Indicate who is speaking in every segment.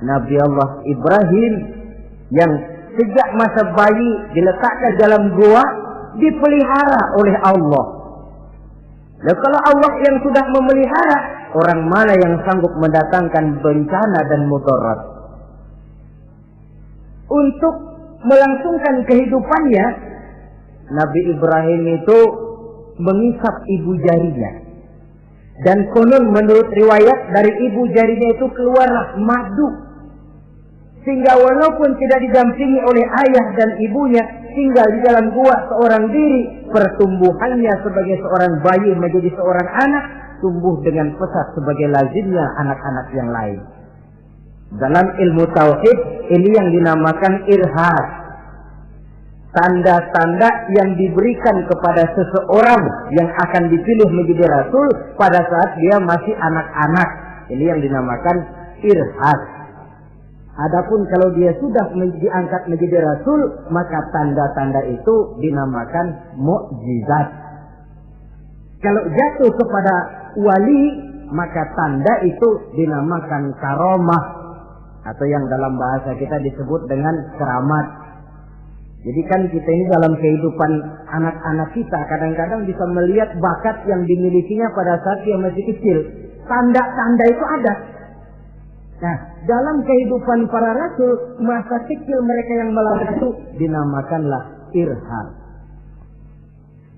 Speaker 1: Nabi Allah Ibrahim yang sejak masa bayi diletakkan dalam gua, dipelihara oleh Allah. Dan kalau Allah yang sudah memelihara, orang mana yang sanggup mendatangkan bencana dan mudarat? Untuk melangsungkan kehidupannya, Nabi Ibrahim itu mengisap ibu jarinya. Dan konon menurut riwayat dari ibu jarinya itu keluarlah madu. Sehingga walaupun tidak didampingi oleh ayah dan ibunya, tinggal di dalam gua seorang diri, pertumbuhannya sebagai seorang bayi menjadi seorang anak, tumbuh dengan pesat sebagai lazimnya anak-anak yang lain. Dalam ilmu tauhid, ini yang dinamakan irhas. Tanda-tanda yang diberikan kepada seseorang yang akan dipilih menjadi rasul pada saat dia masih anak-anak. Ini yang dinamakan irhas. Adapun kalau dia sudah diangkat menjadi rasul, maka tanda-tanda itu dinamakan mukjizat. Kalau jatuh kepada wali, maka tanda itu dinamakan karomah, atau yang dalam bahasa kita disebut dengan keramat. Jadi kan kita ini dalam kehidupan anak-anak kita kadang-kadang bisa melihat bakat yang dimilikinya pada saat dia masih kecil. Tanda-tanda itu ada. Nah, dalam kehidupan para rasul, masa kecil mereka yang melakukan itu dinamakanlah irham.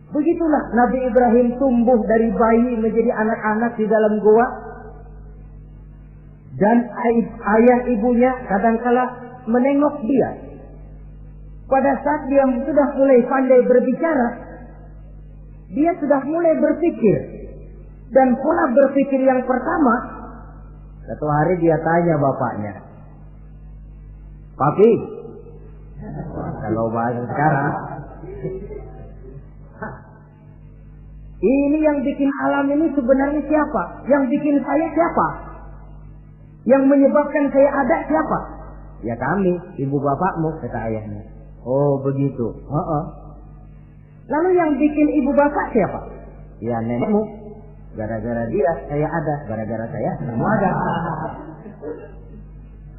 Speaker 1: Begitulah Nabi Ibrahim tumbuh dari bayi menjadi anak-anak di dalam gua. Dan ayah ibunya kadangkala menengok dia. Pada saat dia sudah mulai pandai berbicara, dia sudah mulai berpikir. Dan pola berpikir yang pertama, satu hari dia tanya bapaknya, "Papi," kalau bahasa sekarang, "ini yang bikin alam ini sebenarnya siapa? Yang bikin saya siapa? Yang menyebabkan saya ada siapa?" "Ya kami, ibu bapakmu," kata ayahnya. "Oh begitu." "Lalu yang bikin ibu bapak siapa?" "Ya nenekmu. Gara-gara dia saya ada, gara-gara saya kamu ada."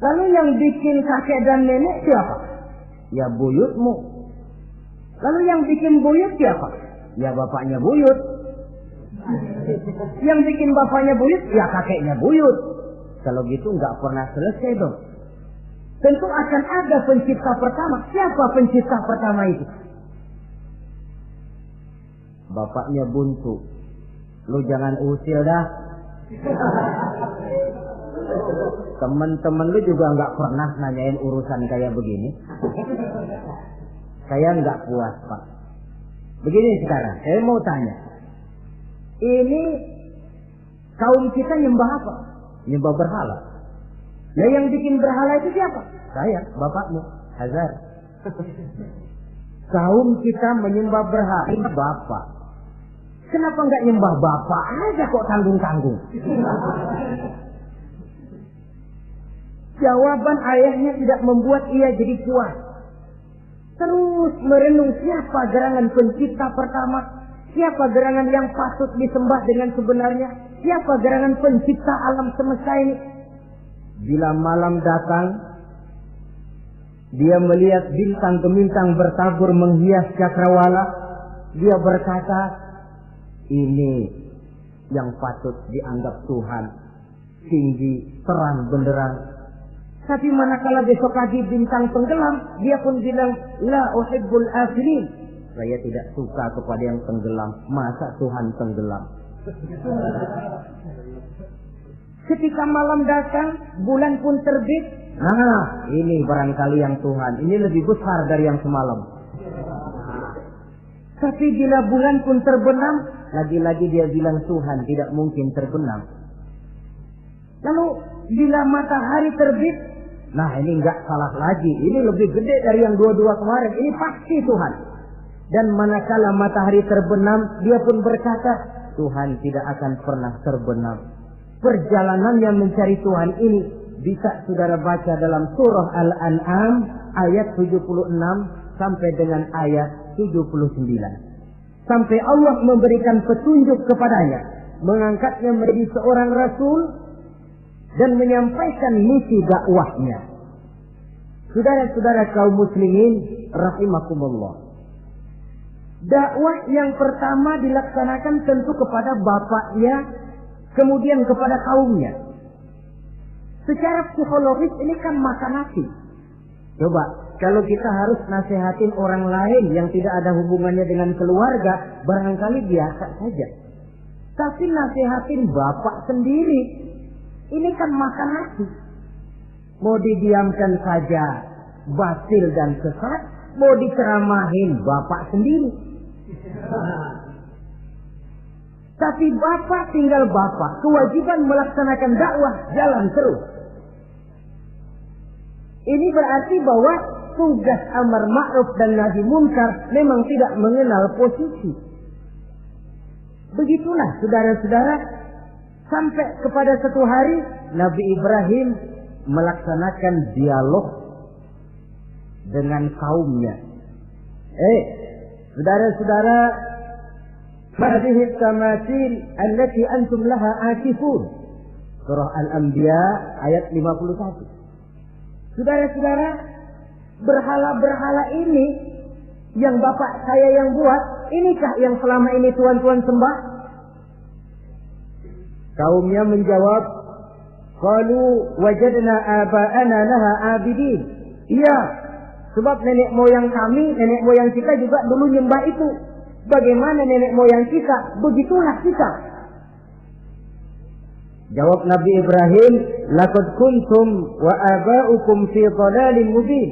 Speaker 1: "Lalu yang bikin kakek dan nenek siapa?" "Ya buyutmu." "Lalu yang bikin buyut siapa?" "Ya bapaknya buyut." "Yang bikin bapaknya buyut?" "Ya kakeknya buyut." Kalau gitu nggak pernah selesai dong. Tentu akan ada pencipta pertama. Siapa pencipta pertama itu? "Bapaknya buntu." "Lu jangan usil dah. Temen-temen lu juga nggak pernah nanyain urusan kayak begini. Saya nggak puas, Pak. Begini sekarang, saya mau tanya. Ini kaum kita nyembah apa? Nyembah berhala. Nah yang bikin berhala itu siapa? Saya, bapakmu, Hazar. Kaum kita menyembah berhala. Ini bapak. Kenapa nggak nyembah bapak aja kok tanggung-tanggung?" Jawaban ayahnya tidak membuat ia jadi puas. Terus merenung siapa gerangan pencipta pertama, siapa gerangan yang patut disembah dengan sebenarnya, siapa gerangan pencipta alam semesta ini. Bila malam datang, dia melihat bintang gemintang bertabur menghias cakrawala. Dia berkata, "Ini yang patut dianggap Tuhan, tinggi, terang benderang." Tapi manakala besok pagi bintang tenggelam, dia pun bilang, "La uhibbul afilin." Saya tidak suka kepada yang tenggelam. Masa Tuhan tenggelam? Ketika malam datang, bulan pun terbit. Nah, ini barangkali yang Tuhan. Ini lebih besar dari yang semalam. Tapi bila bulan pun terbenam, lagi-lagi dia bilang Tuhan tidak mungkin terbenam. Lalu bila matahari terbit, nah ini enggak salah lagi. Ini lebih gede dari yang dua-dua kemarin. Ini pasti Tuhan. Dan manakala matahari terbenam, dia pun berkata, Tuhan tidak akan pernah terbenam. Perjalanannya mencari Tuhan ini bisa saudara baca dalam surah Al-An'am ayat 76 sampai dengan ayat 79. Sampai Allah memberikan petunjuk kepadanya, mengangkatnya menjadi seorang rasul, dan menyampaikan misi dakwahnya. Saudara-saudara kaum muslimin rahimakumullah. Dakwah yang pertama dilaksanakan tentu kepada bapaknya, kemudian kepada kaumnya. Secara psikologis ini kan makan nasi. Coba, kalau kita harus nasihatin orang lain yang tidak ada hubungannya dengan keluarga, barangkali biasa saja. Tapi nasihatin bapak sendiri, ini kan makan nasi. Mau didiamkan saja, batil dan sesat. Mau diceramahin bapak sendiri. Tapi bapak tinggal bapak, kewajiban melaksanakan dakwah jalan terus. Ini berarti bahwa tugas amar ma'ruf dan nahi munkar memang tidak mengenal posisi. Begitulah saudara-saudara, sampai kepada satu hari Nabi Ibrahim melaksanakan dialog dengan kaumnya. Saudara-saudara, hadhihi tamathil allati antum laha akifun. Surah Al-Anbiya ayat 51. Saudara-saudara, berhala-berhala ini yang bapak saya yang buat, inikah yang selama ini tuan-tuan sembah? Kaumnya menjawab, qalu wajadna aba'ana laha abidin. Iya, sebab nenek moyang kami, nenek moyang kita juga dulu nyembah itu. Bagaimana nenek moyang kita, begitulah kita. Jawab Nabi Ibrahim, laqad kuntum wa aba'ukum fi dhalalin mubin.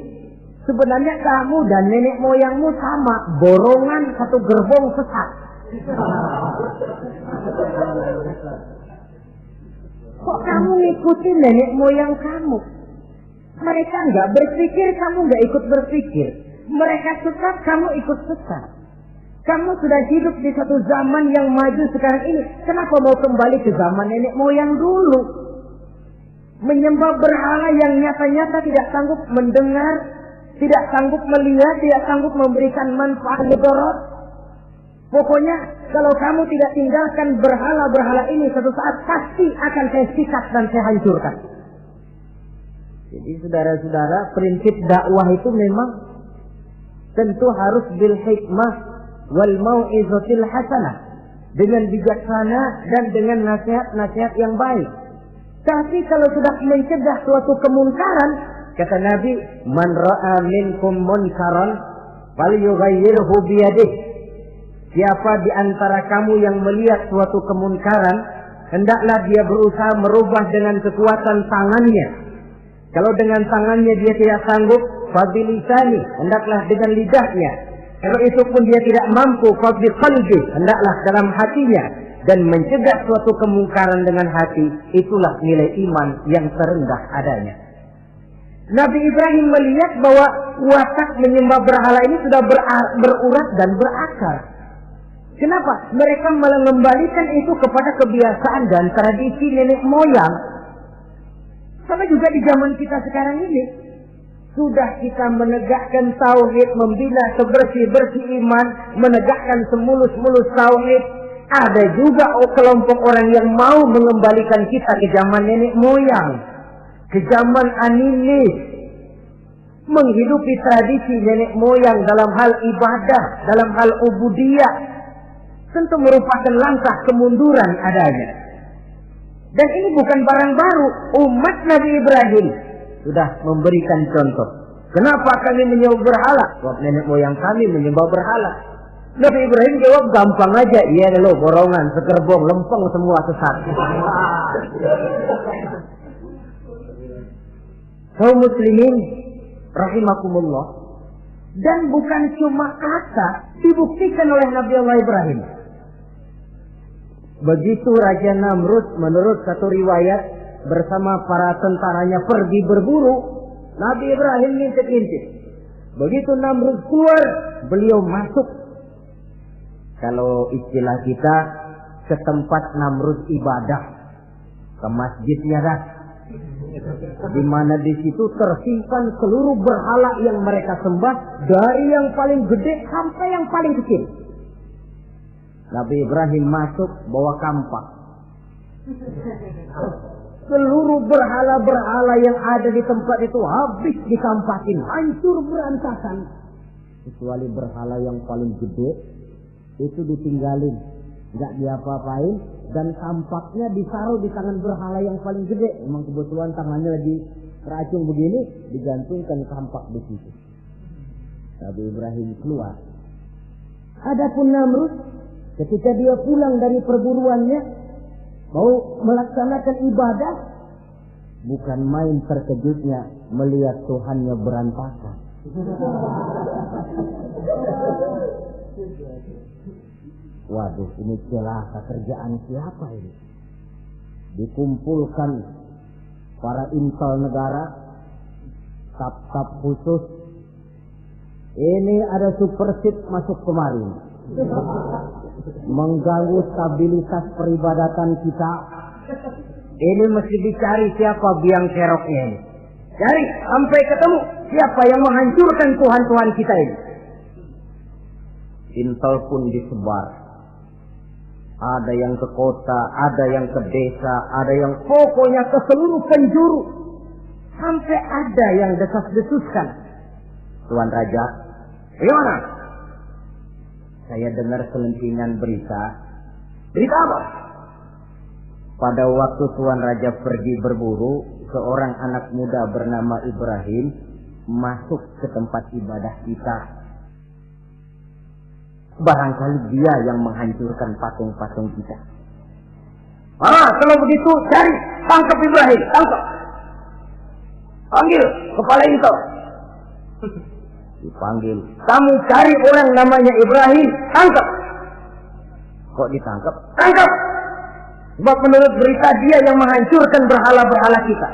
Speaker 1: Sebenarnya kamu dan nenek moyangmu sama, borongan satu gerbong sesat. Kok kamu ngikutin nenek moyang kamu? Mereka nggak berpikir, kamu nggak ikut berpikir. Mereka sesat, kamu ikut sesat. Kamu sudah hidup di satu zaman yang maju sekarang ini. Kenapa mau kembali ke zaman nenek moyang dulu? Menyembah berhala yang nyata-nyata tidak sanggup mendengar, tidak sanggup melihat, tidak sanggup memberikan manfaat mudarat. Pokoknya kalau kamu tidak tinggalkan berhala-berhala ini, satu saat pasti akan saya sikat dan saya hancurkan. Jadi saudara-saudara, prinsip dakwah itu memang tentu harus bil hikmah wal mau'izatil hasanah, dengan bijaksana dan dengan nasihat-nasihat yang baik. Tapi kalau sudah mencegah suatu kemunkaran, kata Nabi, man ra'a minkum munkaran falyughayyirhu biyadihi. Siapa di antara kamu yang melihat suatu kemunkaran, hendaklah dia berusaha merubah dengan kekuatan tangannya. Kalau dengan tangannya dia tidak sanggup, fabilisani, hendaklah dengan lidahnya. Kalau itu pun dia tidak mampu, fabiqalbi, hendaklah dalam hatinya. Dan mencegah suatu kemungkaran dengan hati, itulah nilai iman yang terendah adanya. Nabi Ibrahim melihat bahwa watak menyembah berhala ini sudah berurat dan berakar. Kenapa? Mereka mengembalikan itu kepada kebiasaan dan tradisi nenek moyang. Sama juga di zaman kita sekarang ini. Sudah kita menegakkan tauhid, membina sebersih-bersih iman, menegakkan semulus-mulus tauhid. Ada juga kelompok orang yang mau mengembalikan kita ke zaman nenek moyang, ke zaman animis, menghidupi tradisi nenek moyang dalam hal ibadah, dalam hal ubudiyah. Tentu merupakan langkah kemunduran adanya. Dan ini bukan barang baru. Umat Nabi Ibrahim sudah memberikan contoh. Kenapa kami menyembah berhala? Sebab nenek moyang kami menyembah berhala. Nabi Ibrahim jawab gampang aja. Iya lo borongan, sekerbong, lempeng semua sesat. Kaum muslimin rahimakumullah. Dan bukan cuma kata, dibuktikan oleh Nabi Allah Ibrahim. Begitu Raja Namrud menurut satu riwayat bersama para tentaranya pergi berburu, Nabi Ibrahim ngintip-ngintip. Begitu Namrud keluar, beliau masuk. Kalau istilah kita, ke tempat Namrud ibadah, ke masjidnya dah. Di mana di situ tersimpan seluruh berhala yang mereka sembah, dari yang paling gede sampai yang paling kecil. Nabi Ibrahim masuk bawa kampak. Seluruh berhala-berhala yang ada di tempat itu habis dikampakin, hancur berantakan. Kecuali berhala yang paling gede, itu ditinggalin, nggak diapa-apain, dan tampaknya ditaruh di tangan berhala yang paling gede. Memang kebetulan tangannya lagi teracung begini, digantungkan kampak di situ. Nabi Ibrahim keluar. Adapun Namrud, ketika dia pulang dari perburuannya, mau melaksanakan ibadah, bukan main terkejutnya melihat Tuhannya berantakan. Waduh, ini celaka, kerjaan siapa ini? Dikumpulkan para intel negara, staf-staf khusus. Ini ada supersip masuk kemari, mengganggu stabilitas peribadatan kita. Ini mesti dicari siapa biang keroknya ini. Cari sampai ketemu siapa yang menghancurkan Tuhan-Tuhan kita ini. Intel pun disebar. Ada yang ke kota, ada yang ke desa, ada yang pokoknya ke seluruh penjuru. Sampai ada yang desas-desuskan. Tuan Raja, gimana? Saya dengar selentingan berita. Berita apa? Pada waktu Tuan Raja pergi berburu, seorang anak muda bernama Ibrahim masuk ke tempat ibadah kita. Barangkali dia yang menghancurkan patung-patung kita. Kalau begitu cari, tangkap Ibrahim, tangkap. Panggil kepala intel. Dipanggil. Kamu cari orang namanya Ibrahim, tangkap. Kok ditangkap? Tangkap. Sebab menurut berita dia yang menghancurkan berhala-berhala kita.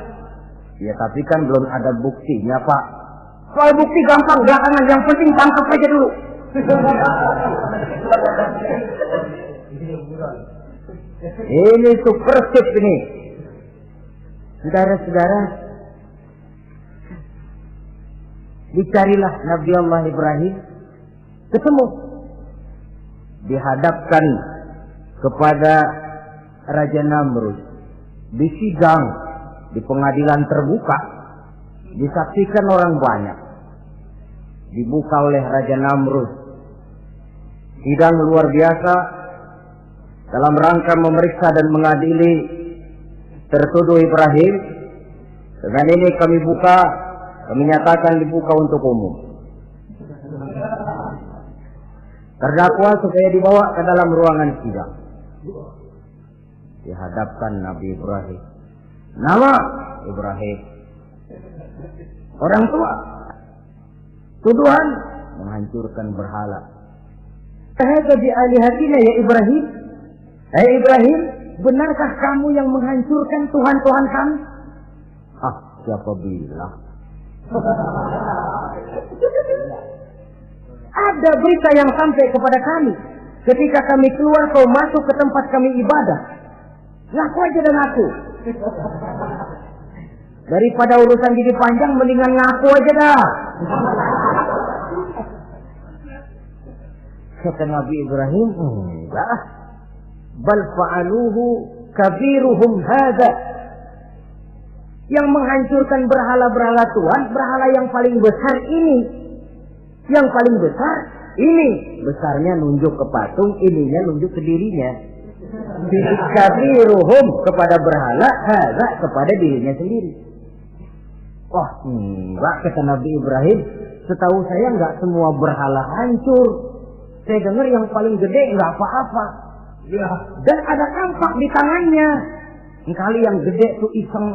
Speaker 1: Ya tapi kan belum ada buktinya, Pak. Soal bukti gampang, belakangan, yang penting tangkap aja dulu. Ini supersip ini. Saudara-saudara, dicarilah Nabi Allah Ibrahim, ketemu, dihadapkan kepada Raja Namrud, disidang di pengadilan terbuka, disaksikan orang banyak, dibuka oleh Raja Namrud. Sidang luar biasa dalam rangka memeriksa dan mengadili tertuduh Ibrahim. Dengan ini kami buka, kami nyatakan dibuka untuk umum. Terdakwa supaya dibawa ke dalam ruangan sidang. Dihadapkan Nabi Ibrahim. Nama Ibrahim. Orang tua. Tuduhan menghancurkan berhala. Hadza bi alihatina ya Ibrahim. Hai Ibrahim, benarkah kamu yang menghancurkan Tuhan-Tuhan kami? Siapa bilang? Ada berita yang sampai kepada kami. Ketika kami keluar, kau masuk ke tempat kami ibadah. Ngaku aja dan ngaku. Daripada urusan jadi panjang, mendingan ngaku aja dah. Kata Nabi Ibrahim, enggak. Bal fa'aluhu kabiruhum hadha. Yang menghancurkan berhala-berhala Tuhan, berhala yang paling besar ini. Yang paling besar ini. Besarnya nunjuk ke patung, ininya nunjuk ke dirinya. Kabiruhum kepada berhala, hadha kepada dirinya sendiri. Wah, enggak, kata Nabi Ibrahim. Setahu saya enggak semua berhala hancur. Saya dengar yang paling gede enggak apa-apa. Ya. Dan ada kampak di tangannya. Kali yang gede tuh iseng.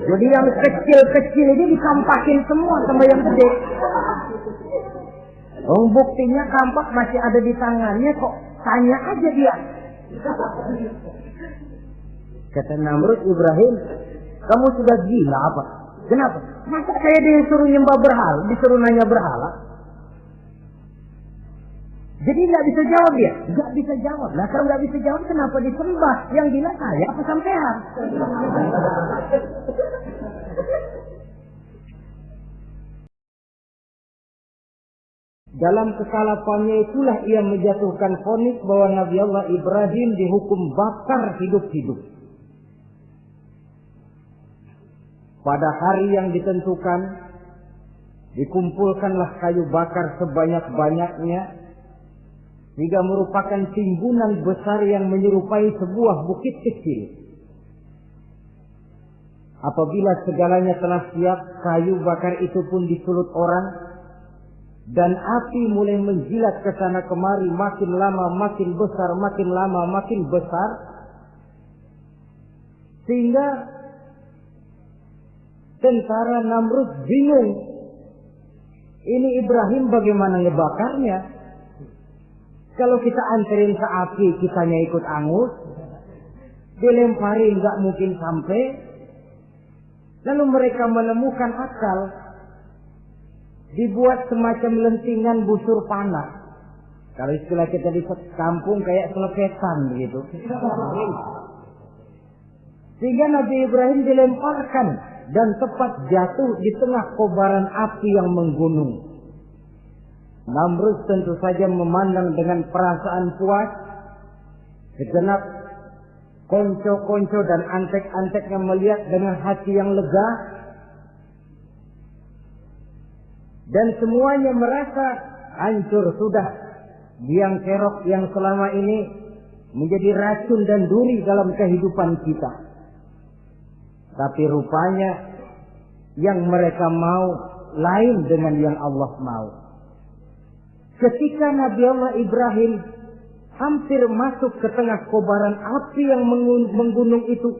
Speaker 1: Jadi yang kecil-kecil ini dikampakin semua sama yang gede. Buktinya kampak masih ada di tangannya, kok tanya aja dia. Kata Namrud, Ibrahim, kamu sudah gila apa? Kenapa? Masa saya disuruh nyembah berhala, disuruh nanya berhala? Jadi nggak bisa jawab dia, nggak bisa jawab. Nah kalau nggak bisa jawab, kenapa disembah? Yang gila saya apa sampean? Dalam kekalapannya itulah ia menjatuhkan vonis bahwa Nabi Allah Ibrahim dihukum bakar hidup-hidup. Pada hari yang ditentukan, dikumpulkanlah kayu bakar sebanyak-banyaknya, hingga merupakan timbunan besar yang menyerupai sebuah bukit kecil. Apabila segalanya telah siap, kayu bakar itu pun disulut orang, dan api mulai menjilat ke sana kemari, makin lama makin besar, makin lama makin besar, sehingga tentara Namrud bingung, ini Ibrahim bagaimana ngebakarnya? Kalau kita anterin ke api, kitanya ikut angus, dilemparin nggak mungkin sampai. Lalu mereka menemukan akal, dibuat semacam lentingan busur panah. Kalau istilah kita di kampung kayak selepetan begitu. Sehingga Nabi Ibrahim dilemparkan dan tepat jatuh di tengah kobaran api yang menggunung. Namrud tentu saja memandang dengan perasaan puas. Segenap konco-konco dan antek-anteknya melihat dengan hati yang lega. Dan semuanya merasa hancur sudah biang kerok yang selama ini menjadi racun dan duri dalam kehidupan kita. Tapi rupanya yang mereka mau lain dengan yang Allah mau. Ketika Nabi Allah Ibrahim hampir masuk ke tengah kobaran api yang menggunung itu,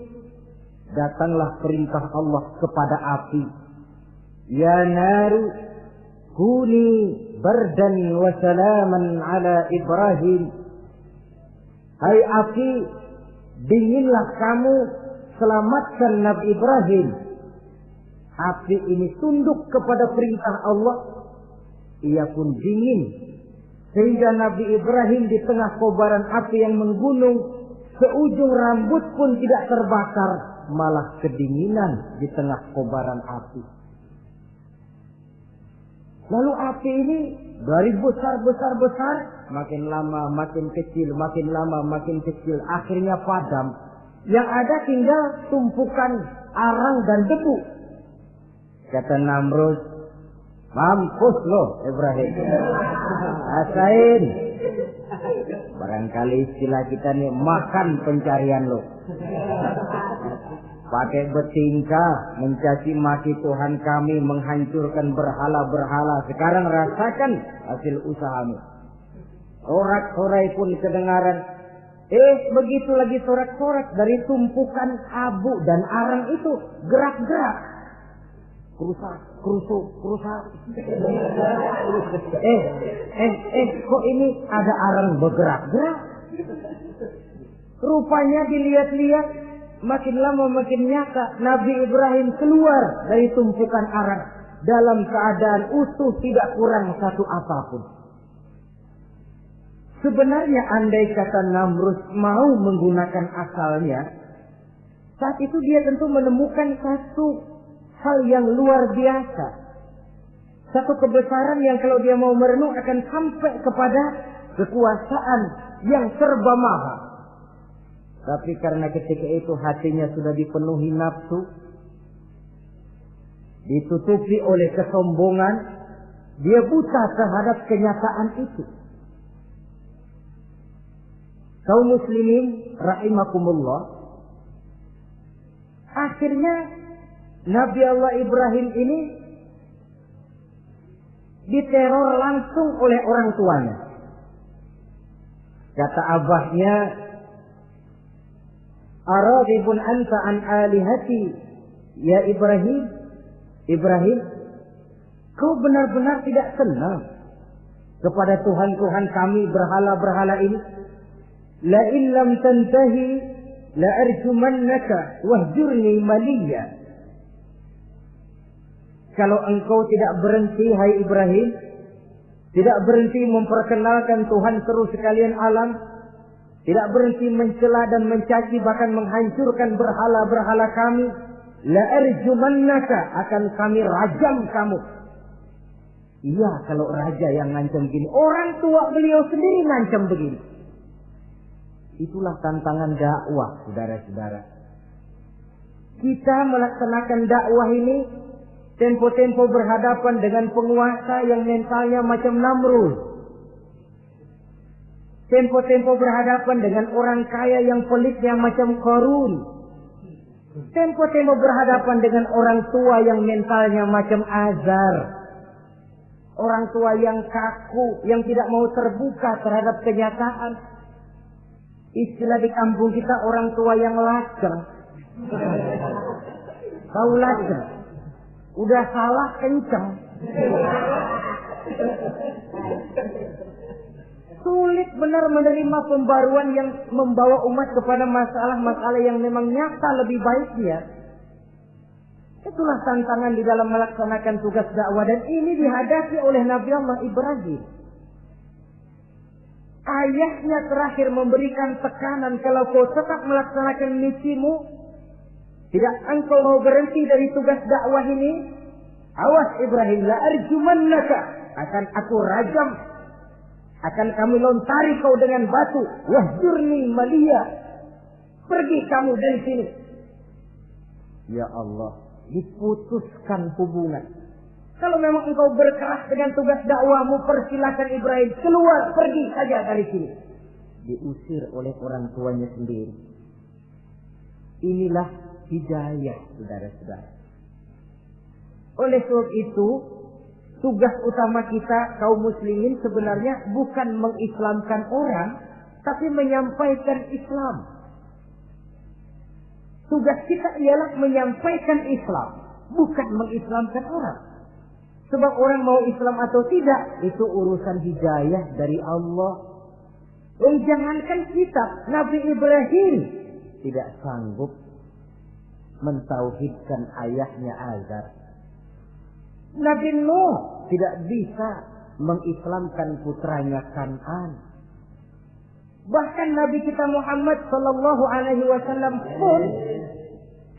Speaker 1: datanglah perintah Allah kepada api. Ya naru kuni bardan wa salaman ala Ibrahim. Hai api, dinginlah kamu, selamatkan Nabi Ibrahim. Api ini tunduk kepada perintah Allah, ia pun dingin. Sehingga Nabi Ibrahim di tengah kobaran api yang menggunung, seujung rambut pun tidak terbakar, malah kedinginan di tengah kobaran api. Lalu api ini dari besar, makin lama makin kecil, makin lama makin kecil, akhirnya padam. Yang ada tinggal tumpukan arang dan debu. Kata Namrud, mampus lo Ibrahim, rasain. Barangkali istilah kita nih, makan pencarian lo. Pakai bertingkah mencaci maki Tuhan kami, menghancurkan berhala-berhala. Sekarang rasakan hasil usahamu. Sorak-sorai pun kedengaran. Begitu lagi sorak-sorak dari tumpukan abu dan arang itu gerak-gerak. Kerusak. Kok ini ada arang bergerak-gerak? Rupanya dilihat-lihat, makin lama makin nyata, Nabi Ibrahim keluar dari tumpukan arang dalam keadaan utuh, tidak kurang satu apapun. Sebenarnya andai kata Namrud mau menggunakan akalnya, saat itu dia tentu menemukan satu hal yang luar biasa. Satu kebesaran yang kalau dia mau merenung akan sampai kepada kekuasaan yang serba maha. Tapi karena ketika itu hatinya sudah dipenuhi nafsu, ditutupi oleh kesombongan, dia buta terhadap kenyataan itu. Kaum muslimin rahimakumullah, akhirnya Nabi Allah Ibrahim ini diteror langsung oleh orang tuanya. Kata abahnya, aradibun anta an alihati ya Ibrahim. Ibrahim, kau benar-benar tidak senang kepada Tuhan-Tuhan kami, berhala-berhala ini? La illam tantahi la arjumannaka wahjurni maliya. Kalau engkau tidak berhenti, hai Ibrahim, tidak berhenti memperkenalkan Tuhan seru sekalian alam, tidak berhenti mencela dan mencaci bahkan menghancurkan berhala-berhala kami, la arjumannaka, akan kami rajam kamu. Iya, kalau raja yang ngancam begini, orang tua beliau sendiri ngancam begini. Itulah tantangan dakwah, saudara-saudara. Kita melaksanakan dakwah ini tempo-tempo berhadapan dengan penguasa yang mentalnya macam Namrud. Tempo-tempo berhadapan dengan orang kaya yang pelitnya macam Qarun. Tempo-tempo berhadapan dengan orang tua yang mentalnya macam Azar. Orang tua yang kaku, yang tidak mau terbuka terhadap kenyataan. Istilah di kampung kita orang tua yang lajeng. Tahu lajeng? Udah salah kenceng. Sulit benar menerima pembaruan yang membawa umat kepada masalah-masalah yang memang nyata lebih baiknya. Itulah tantangan di dalam melaksanakan tugas dakwah, dan ini dihadapi oleh Nabi Allah Ibrahim. Ayahnya terakhir memberikan tekanan, kalau kau tetap melaksanakan misimu, tidak engkau mau berhenti dari tugas dakwah ini, awas Ibrahim, la arjumannaka, akan aku rajam, akan kami lontari kau dengan batu, wahjurni maliya, pergi kamu dari sini. Ya Allah, diputuskan hubungan. Kalau memang engkau berkeras dengan tugas dakwahmu, persilakan Ibrahim keluar, pergi saja dari sini. Diusir oleh orang tuanya sendiri. Inilah hidayah, saudara-saudara. Oleh sebab itu, tugas utama kita kaum muslimin sebenarnya bukan mengislamkan orang, tapi menyampaikan Islam. Tugas kita ialah menyampaikan Islam, bukan mengislamkan orang. Sebab orang mau Islam atau tidak, itu urusan hidayah dari Allah. Jangankan kita, Nabi Ibrahim tidak sanggup mentauhidkan ayahnya Azar. Nabi Nuh tidak bisa mengislamkan putranya Kan'an. Bahkan Nabi kita Muhammad sallallahu alaihi wasallam pun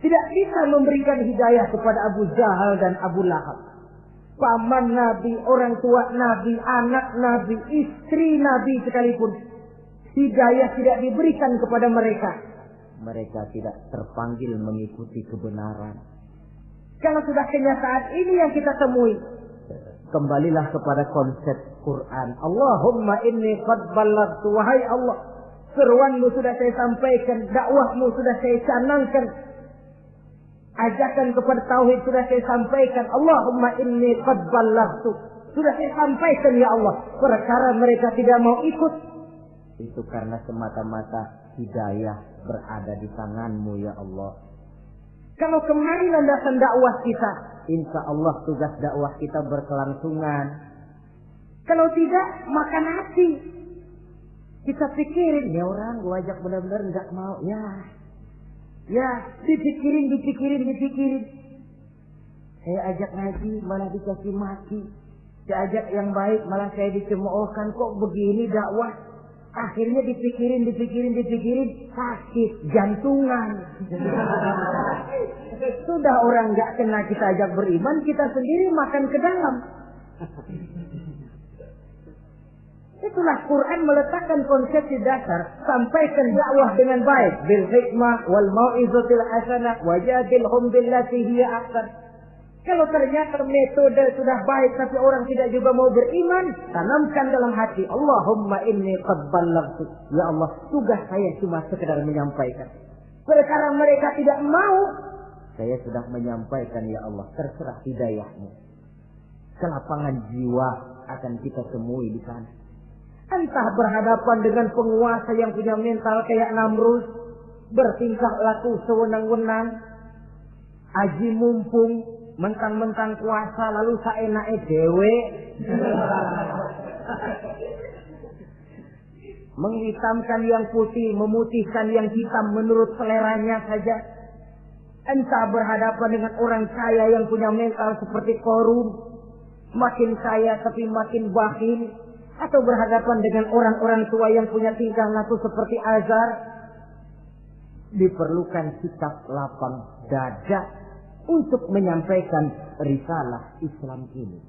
Speaker 1: tidak bisa memberikan hidayah kepada Abu Jahal dan Abu Lahab. Paman Nabi, orang tua Nabi, anak Nabi, istri Nabi sekalipun, hidayah tidak diberikan kepada mereka. Mereka tidak terpanggil mengikuti kebenaran. Kalau sudah kenyataan ini yang kita temui, kembalilah kepada konsep Quran. Allahumma inni qad ballaghtu, wahai Allah, seruanmu sudah saya sampaikan, dakwahmu sudah saya canangkan, ajakan kepada tauhid sudah saya sampaikan. Allahumma inni qad ballaghtu, sudah saya sampaikan ya Allah. Perkara mereka tidak mau ikut, itu karena semata-mata hidayah berada di tanganmu ya Allah. Kalau kemari landasan dakwah kita, insya Allah tugas dakwah kita berkelangsungan. Kalau tidak, makan hati. Kita pikirin, ya orang gua ajak benar-benar nggak mau. Ya, dipikirin. Saya ajak ngaji, malah dikasih maki. Saya ajak yang baik, malah saya dicemoohkan. Kok begini dakwah? Akhirnya dipikirin, sakit, jantungan. Sudah orang nggak kena kita ajak beriman, kita sendiri makan ke dalam. Itulah Quran meletakkan konsepsi dasar, sampaikan dakwah dengan baik, bil hikmah wal mau'izatil hasanah wajadilhum billati hiya ahsan. Kalau ternyata metode sudah baik tapi orang tidak juga mau beriman, tanamkan dalam hati, Allahumma inni qad ballaghtu. Ya Allah, tugas saya cuma sekedar menyampaikan. Perkara mereka tidak mau, saya sudah menyampaikan ya Allah, terserah hidayahmu. Kelapangan jiwa akan kita temui di sana. Entah berhadapan dengan penguasa yang punya mental kayak Namrud, bertingkah laku sewenang-wenang, aji mumpung, mentang-mentang kuasa lalu saenake dhewe, menghitamkan yang putih, memutihkan yang hitam menurut seleranya saja. Entah berhadapan dengan orang kaya yang punya mental seperti Qarun, makin kaya tapi makin bakhil, atau berhadapan dengan orang-orang tua yang punya tingkah laku seperti Azar. Diperlukan sikap lapang dada untuk menyampaikan risalah Islam ini.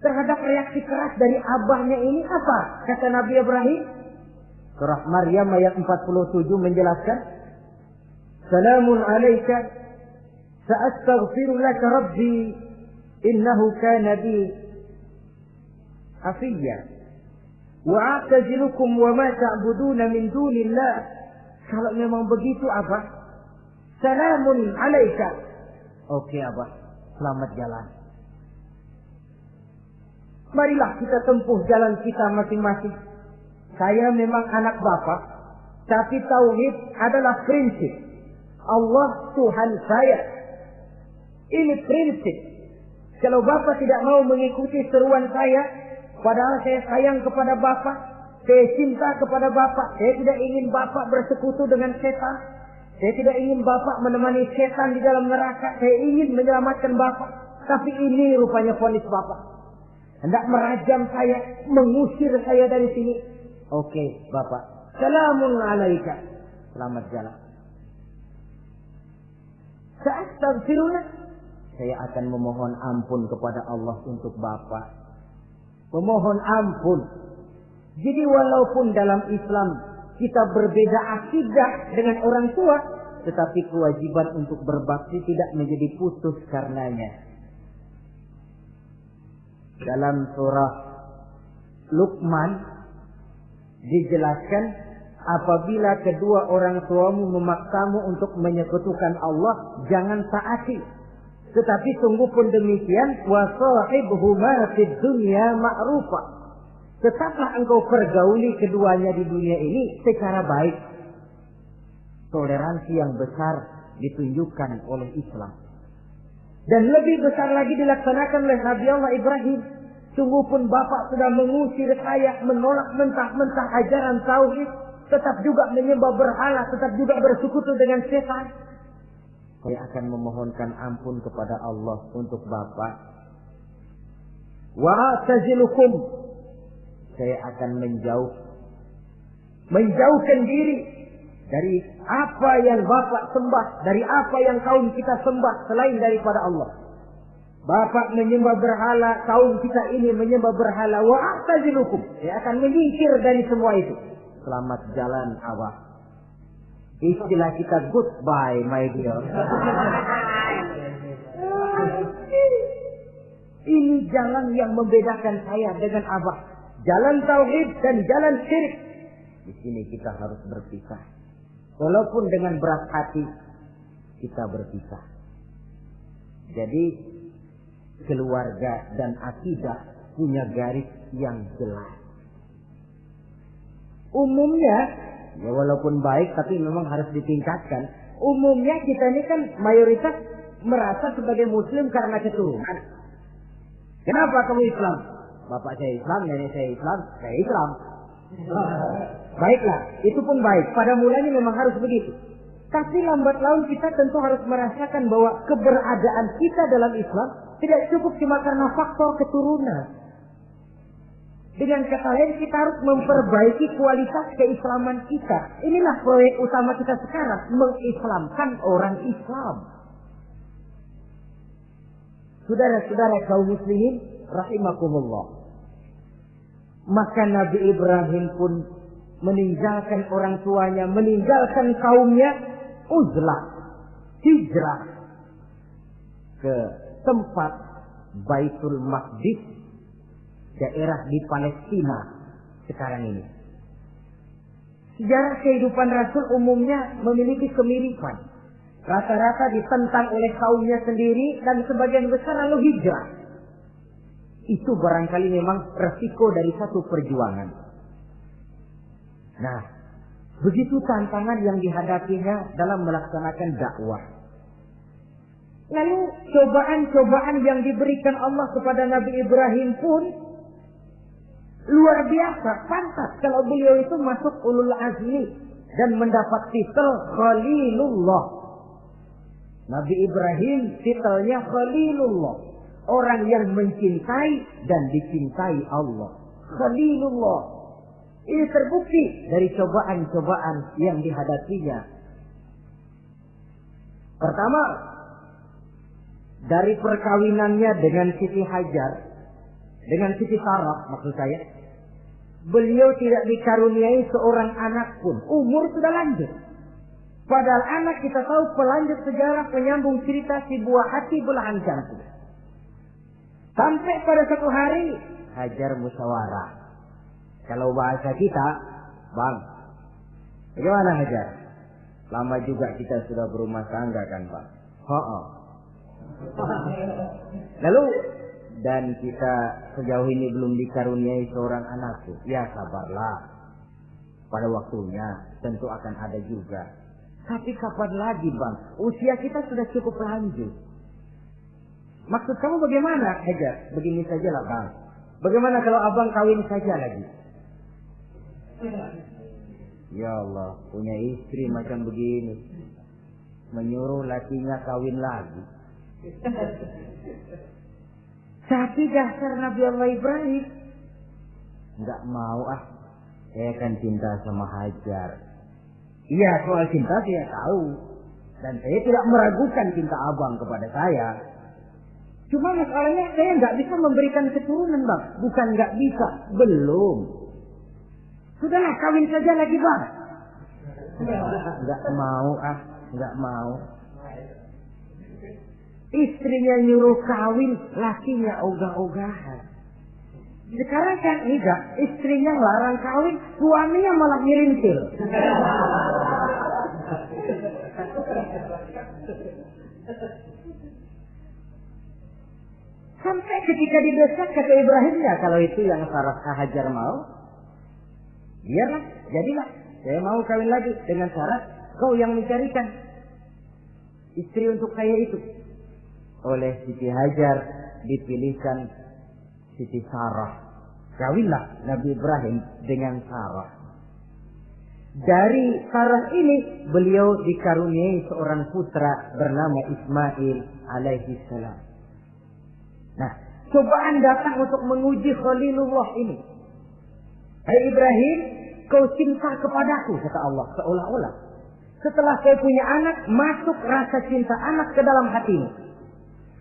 Speaker 1: terhadap reaksi keras dari abahnya ini apa? Kata Nabi Ibrahim. Surah Maryam ayat 47 menjelaskan, Salamun alaika, sa'astaghfiru laka rabbi, innahu kana bi hafiyya, wa'atazilukum wa ma ta'buduna min dunillah. Kalau memang begitu Abah, Salamun alaika. Oke Abah, selamat jalan. Marilah kita tempuh jalan kita masing-masing. Saya memang anak Bapak, tapi tauhid adalah prinsip. Allah Tuhan saya. Ini prinsip. Kalau Bapak tidak mau mengikuti seruan saya, padahal saya sayang kepada Bapak, saya cinta kepada Bapak, saya tidak ingin Bapak bersekutu dengan setan, saya tidak ingin Bapak menemani setan di dalam neraka, saya ingin menyelamatkan Bapak. Tapi ini rupanya vonis Bapak. Hendak merajam saya, mengusir saya dari sini. Oke, Bapak. Salamun alaika. Selamat jalan. Sa'astaghfirullah. Saya akan memohon ampun kepada Allah untuk Bapak. Memohon ampun. Jadi walaupun dalam Islam kita berbeda akidah dengan orang tua, tetapi kewajiban untuk berbakti tidak menjadi putus karenanya. Dalam surah Luqman dijelaskan, apabila kedua orang tuamu memaksamu untuk menyekutukan Allah, jangan taati. Tetapi sungguh pun demikian, wa sahibhuma fid dunya ma'rufa. Tetaplah engkau pergauli keduanya di dunia ini secara baik. Toleransi yang besar ditunjukkan oleh Islam. Dan lebih besar lagi dilaksanakan oleh Nabi Allah Ibrahim. Sungguh pun Bapak sudah mengusir saya, menolak mentah-mentah ajaran tauhid, tetap juga menyembah berhala, tetap juga bersekutu dengan setan. Saya akan memohonkan ampun kepada Allah untuk Bapak. Wa atazilukum. Saya akan menjauhkan diri dari apa yang Bapak sembah, dari apa yang kaum kita sembah selain daripada Allah. Bapak menyembah berhala, kaum kita ini menyembah berhala. Wa atazilukum. Saya akan menyingkir dari semua itu. Selamat jalan Abah. Istilah kita goodbye my dear. Ini jalan yang membedakan saya dengan Abah. Jalan tauhid dan jalan syirik. Di sini kita harus berpisah. Walaupun dengan berat hati kita berpisah. Jadi keluarga dan akidah punya garis yang jelas. Umumnya, ya walaupun baik tapi memang harus ditingkatkan. Umumnya kita ini kan mayoritas merasa sebagai muslim karena keturunan. Kenapa kamu Islam? Bapak saya Islam, nenek saya Islam, saya Islam. Baiklah, itu pun baik. Pada mulanya memang harus begitu. Tapi lambat laun kita tentu harus merasakan bahwa keberadaan kita dalam Islam tidak cukup cuma karena faktor keturunan. Dengan kata lain kita harus memperbaiki kualitas keislaman kita. Inilah proyek utama kita sekarang, mengislamkan orang Islam. Saudara-saudara kaum muslimin rahimakumullah. Maka Nabi Ibrahim pun meninggalkan orang tuanya, meninggalkan kaumnya, uzlah, hijrah ke tempat Baitul Maqdis, daerah di Palestina sekarang ini. Sejarah kehidupan Rasul umumnya memiliki kemiripan. Rata-rata ditentang oleh kaumnya sendiri dan sebagian besar lalu hijrah. Itu barangkali memang resiko dari satu perjuangan. Nah, begitu tantangan yang dihadapinya dalam melaksanakan dakwah. Lalu cobaan-cobaan yang diberikan Allah kepada Nabi Ibrahim pun luar biasa. Pantas kalau beliau itu masuk ulul azmi dan mendapat titel Khalilullah. Nabi Ibrahim titelnya Khalilullah. Orang yang mencintai dan dicintai Allah. Khalilullah. Ini terbukti dari cobaan-cobaan yang dihadapinya. Pertama, dari perkawinannya dengan Siti Hajar. dengan Siti Sarah maksud saya, beliau tidak dikaruniai seorang anak pun. Umur sudah lanjut. Padahal anak kita tahu pelanjut sejarah, penyambung cerita, si buah hati belahan jantung. Sampai pada satu hari Hajar musyawarah. Kalau bahasa kita, Bang, bagaimana Hajar? Lama juga kita sudah berumah tangga kan, Bang? Lalu, dan kita sejauh ini belum dikaruniai seorang anak tuh. Ya sabarlah. Pada waktunya tentu akan ada juga. Tapi kapan lagi, Bang? Usia kita sudah cukup lanjut. Maksud kamu bagaimana, Hajar? Begini sajalah, Bang. Bagaimana kalau abang kawin saja lagi? Ya Allah, punya istri macam begini. Menyuruh lakinya kawin lagi. Tapi dasar Nabi Allah Ibrahim. Enggak mau saya kan cinta sama Hajar. Iya, soal cinta saya tahu. Dan saya tidak meragukan cinta abang kepada saya. Cuma masalahnya saya nggak bisa memberikan keturunan, Bang. Bukan nggak bisa, belum. Sudahlah, kawin saja lagi, Bang. Nggak mau, nggak mau. Istrinya nyuruh kawin, lakinya ogah-ogahan. Sekarang kan enggak, istrinya larang kawin, suaminya malah ngirintil. Sampai ketika didesak kata Ibrahimnya, kalau itu yang Sarah Hajar mau, biarlah, jadilah. Saya mau kawin lagi dengan syarat kau yang mencarikan istri untuk saya itu. Oleh Siti Hajar dipilihkan Siti Sarah. Kawinlah Nabi Ibrahim dengan Sarah. Dari Sarah ini beliau dikaruniai seorang putra bernama Ismail alaihi salam. Nah, cobaan datang untuk menguji Khalilullah ini. Hai Ibrahim, kau cinta kepadaku, kata Allah, seolah-olah. Setelah kau punya anak, masuk rasa cinta anak ke dalam hatimu.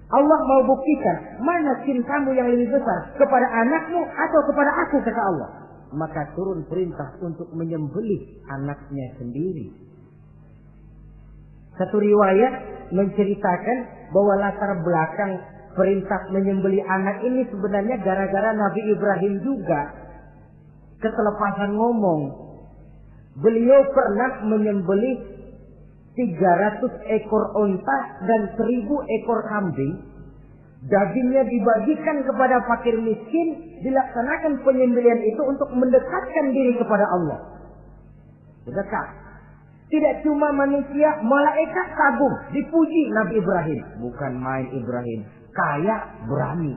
Speaker 1: Allah mau buktikan mana cintamu yang lebih besar, kepada anakmu atau kepada aku, kata Allah. Maka turun perintah untuk menyembelih anaknya sendiri. Satu riwayat menceritakan bahwa latar belakang perintah menyembelih anak ini sebenarnya gara-gara Nabi Ibrahim juga ketelepasan ngomong. Beliau pernah menyembelih 300 ekor onta dan 1000 ekor kambing. Dagingnya dibagikan kepada fakir miskin, dilaksanakan penyembelihan itu untuk mendekatkan diri kepada Allah. Dekat. Tidak cuma manusia, malaikat kagum, dipuji Nabi Ibrahim. Bukan main Ibrahim, kaya berani.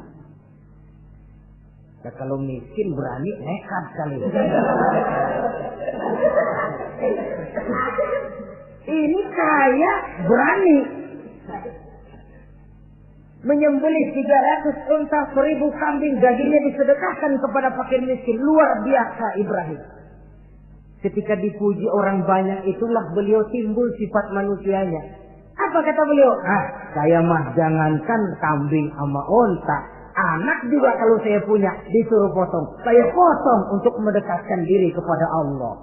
Speaker 1: Ya, kalau miskin berani, nekat kali. Ini kaya berani. Menyembelih 300 unta, 1000 kambing, dagingnya disedekahkan kepada fakir miskin. Luar biasa Ibrahim. Ketika dipuji orang banyak, itulah beliau timbul sifat manusianya. Apa kata beliau? Saya mah jangankan kambing sama unta, anak juga kalau saya punya disuruh potong, saya potong untuk mendekatkan diri kepada Allah.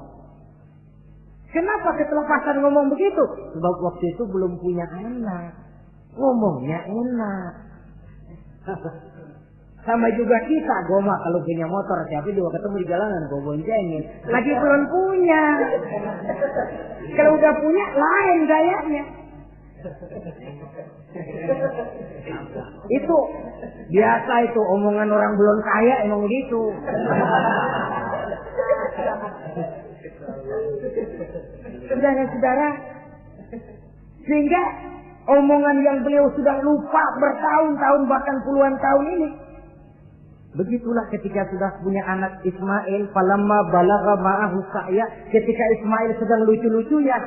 Speaker 1: Kenapa ketelepasan ngomong begitu? Sebab waktu itu belum punya anak, ngomongnya enak. Sama juga kita, goma kalau punya motor, siapa juga ketemu di jalanan, gue boncengin. Lagi belum punya. Kalau udah punya, lain gayanya. Itu biasa itu, omongan orang belum kaya emang gitu. Saudara-saudara, sehingga omongan yang beliau sudah lupa bertahun-tahun bahkan puluhan tahun ini. Begitulah ketika sudah punya anak Ismail, falamma balagha ma'ahu sa'ya, ketika Ismail sedang lucu-lucunya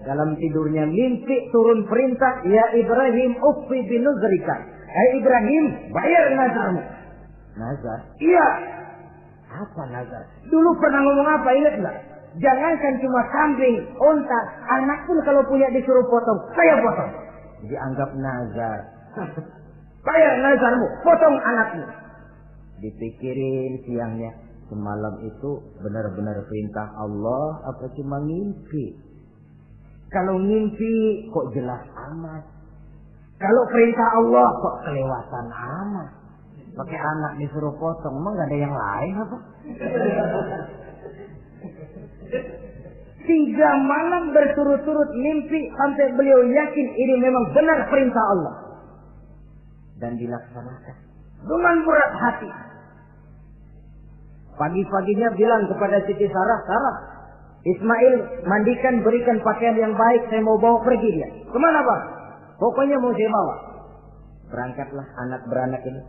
Speaker 1: dalam tidurnya mimpi turun perintah, ya Ibrahim uffi binuzrika. Hai Ibrahim, bayar nazarmu. Nazar? Iya. Apa nazar? Dulu pernah ngomong apa, ingat enggak? Jangankan cuma kambing, unta, anak pun kalau punya disuruh potong, saya potong. Dianggap nazar. Bayar nazarmu, potong anakmu. Dipikirin siangnya, semalam itu benar-benar perintah Allah apa cuma ngimpi? Kalau ngimpi kok jelas amat. Kalau perintah Allah kok kelewatan amat. Pakai anak disuruh potong, emang gak ada yang lain apa? 3 malam berturut-turut mimpi sampai beliau yakin ini memang benar perintah Allah. Dan dilaksanakan dengan berat hati. Pagi-paginya bilang kepada Siti Sarah, Sarah, Ismail mandikan, berikan pakaian yang baik, saya mau bawa pergi dia. Kemana bang? Pokoknya mau saya bawa. Berangkatlah anak beranak ini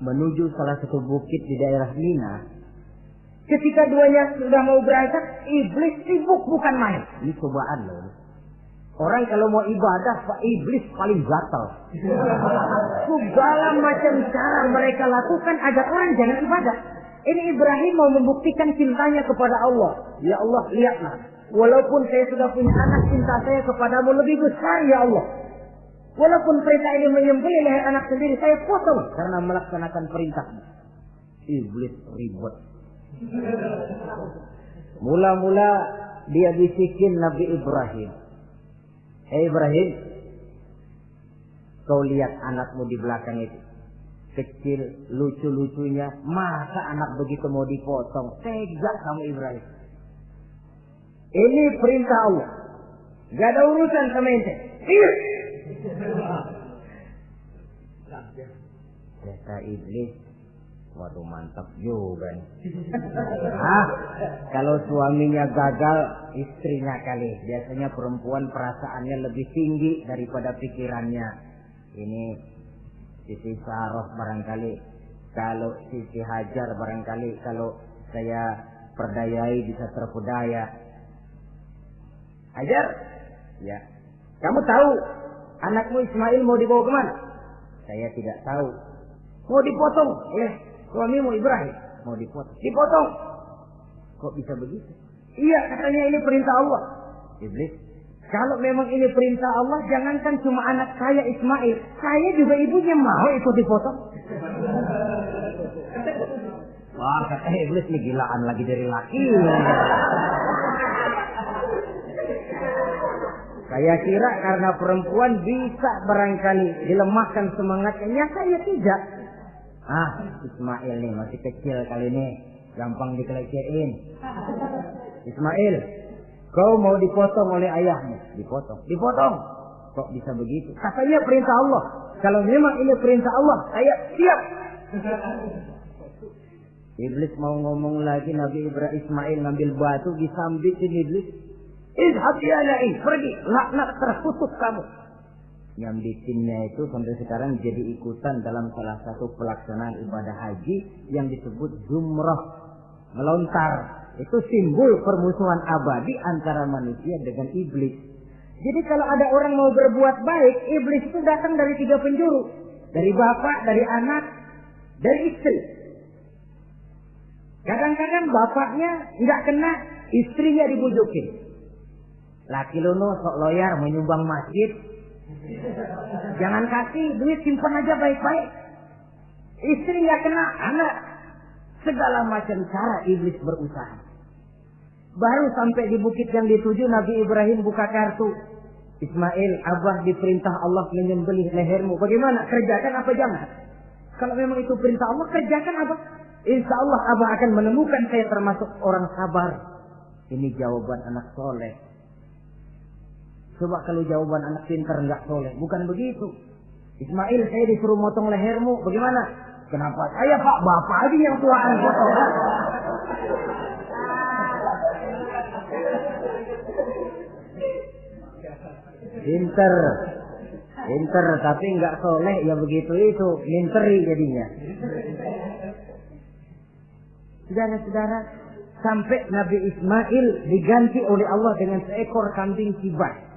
Speaker 1: menuju salah satu bukit di daerah Mina. Ketika duanya sudah mau berangkat, iblis sibuk bukan main. Ini cobaan loh. Orang kalau mau ibadah, Pak, iblis paling gatal. Segala macam cara mereka lakukan agar orang jangan ibadah. Ini Ibrahim mau membuktikan cintanya kepada Allah. Ya Allah, lihatlah. Walaupun saya sudah punya anak, cinta saya kepadamu lebih besar, ya Allah. Walaupun perintah ini menyembelih leher anak sendiri, saya potong karena melaksanakan perintahmu. Iblis ribut. Mula-mula dia bisikin Nabi Ibrahim. Hei Ibrahim, kau lihat anakmu di belakang itu. Kecil, lucu-lucunya. Masa anak begitu mau dipotong? Tega kamu Ibrahim. Ini perintah Allah. Gak ada urusan sama ente. Iya. Kata iblis, waduh mantap juga nih. Kalau suaminya gagal, istrinya kali. Biasanya perempuan perasaannya lebih tinggi daripada pikirannya. Ini Siti Sarah barangkali, kalau Siti Hajar barangkali, kalau saya perdayai bisa terpedaya. Hajar, ya. Kamu tahu anakmu Ismail mau dibawa kemana? Saya tidak tahu. Mau dipotong oleh suamimu Ibrahim. Mau dipotong. Dipotong. Kok bisa begitu? Iya, katanya ini perintah Allah. Iblis, kalau memang ini perintah Allah, jangankan cuma anak saya Ismail, saya juga ibunya mau ikut dipotong. Wah, kata iblis ini gilaan lagi dari laki. Saya kira karena perempuan bisa barangkali dilemahkan semangatnya, saya tidak. Ismail nih masih kecil kali ini, gampang dikelecehin. Ismail, kau mau dipotong oleh ayahmu? Dipotong. Dipotong. Kok bisa begitu? Katanya perintah Allah. Kalau memang ini perintah Allah, saya siap. Iblis mau ngomong lagi, Nabi Ibrahim Ismail ngambil batu disambitin iblis. Izhab ya la'in, pergi, laknat terkutuk kamu. Nyambitinnya itu sampai sekarang jadi ikutan dalam salah satu pelaksanaan ibadah haji yang disebut Jumrah, melontar. Itu simbol permusuhan abadi antara manusia dengan iblis. Jadi kalau ada orang mau berbuat baik, iblis itu datang dari 3 penjuru. Dari bapak, dari anak, dari istri. Kadang-kadang bapaknya nggak kena, istrinya dibujukin. Laki lono sok loyar menyumbang masjid. Jangan kasih duit, simpan aja baik-baik. Istri nggak kena, anak. Segala macam cara iblis berusaha. Baru sampai di bukit yang dituju, Nabi Ibrahim buka kartu. Ismail, abah diperintah Allah menyembelih lehermu. Bagaimana? Kerjakan apa jangan? Kalau memang itu perintah Allah, kerjakan abah. Insya Allah abah akan menemukan saya termasuk orang sabar. Ini jawaban anak soleh. Coba kalau jawaban anak pintar nggak soleh, bukan begitu. Ismail, saya disuruh motong lehermu, bagaimana? Kenapa saya pak, bapak aja yang tuaan potong? Pinter, tapi nggak soleh, ya begitu itu, minteri jadinya. Saudara-saudara, sampai Nabi Ismail diganti oleh Allah dengan seekor kambing kibas.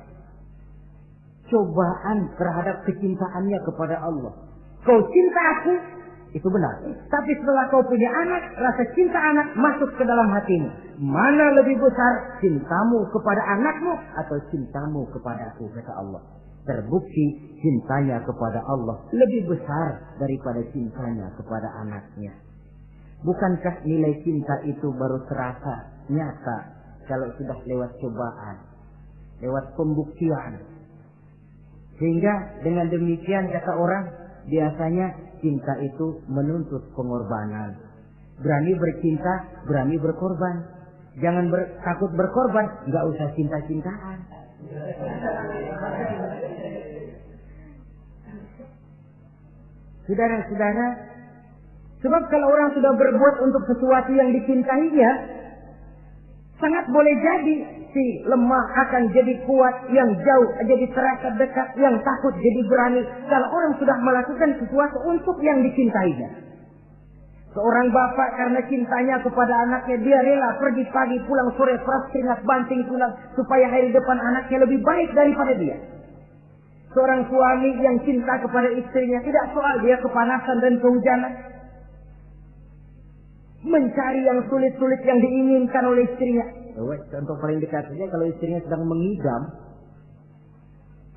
Speaker 1: Cobaan terhadap kecintaannya kepada Allah. Kau cinta aku, itu benar. Tapi setelah kau punya anak, rasa cinta anak masuk ke dalam hatimu. Mana lebih besar, cintamu kepada anakmu atau cintamu kepada aku, kata Allah. terbukti cintanya kepada Allah lebih besar daripada cintanya kepada anaknya. Bukankah nilai cinta itu baru terasa nyata kalau sudah lewat cobaan, lewat pembuktian? Sehingga dengan demikian kata orang, biasanya cinta itu menuntut pengorbanan. Berani bercinta, berani berkorban. Jangan takut berkorban, nggak usah cinta-cintaan. Saudara-saudara, sebab kalau orang sudah berbuat untuk sesuatu yang dicintainya, sangat boleh jadi si lemah akan jadi kuat, yang jauh jadi terasa dekat, yang takut jadi berani. Kalau orang sudah melakukan sesuatu untuk yang dicintainya. Seorang bapak karena cintanya kepada anaknya, dia rela pergi pagi pulang sore, peras keringat banting tulang supaya hari depan anaknya lebih baik daripada dia. Seorang suami yang cinta kepada istrinya, tidak soal dia kepanasan dan kehujanan, mencari yang sulit-sulit yang diinginkan oleh istrinya. Contoh paling dekat saja, kalau istrinya sedang mengidam,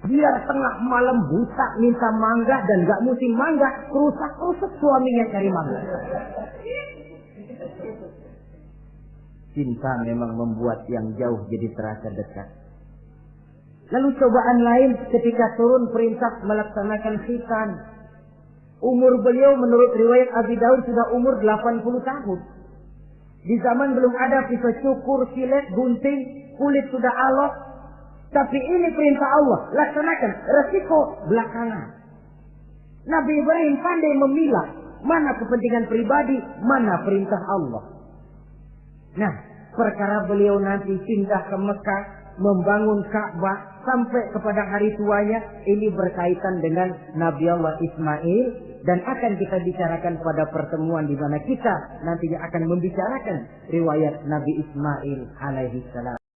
Speaker 1: dia tengah malam buta minta mangga dan gak musim mangga, rusak-rusak suaminya cari mangga. Cinta memang membuat yang jauh jadi terasa dekat. Lalu cobaan lain ketika turun perintah melaksanakan khitan. Umur beliau menurut riwayat Abi Daud sudah umur 80 tahun. Di zaman belum ada pisau cukur, silet, gunting, kulit sudah alot. Tapi ini perintah Allah, laksanakan, resiko belakangan. Nabi Ibrahim pandai memilah mana kepentingan pribadi, mana perintah Allah. Nah, perkara beliau nanti pindah ke Mekah, membangun Ka'bah sampai kepada hari tuanya, ini berkaitan dengan Nabi Allah Ismail, dan akan kita bicarakan pada pertemuan di mana kita nantinya akan membicarakan riwayat Nabi Ismail alaihi salam.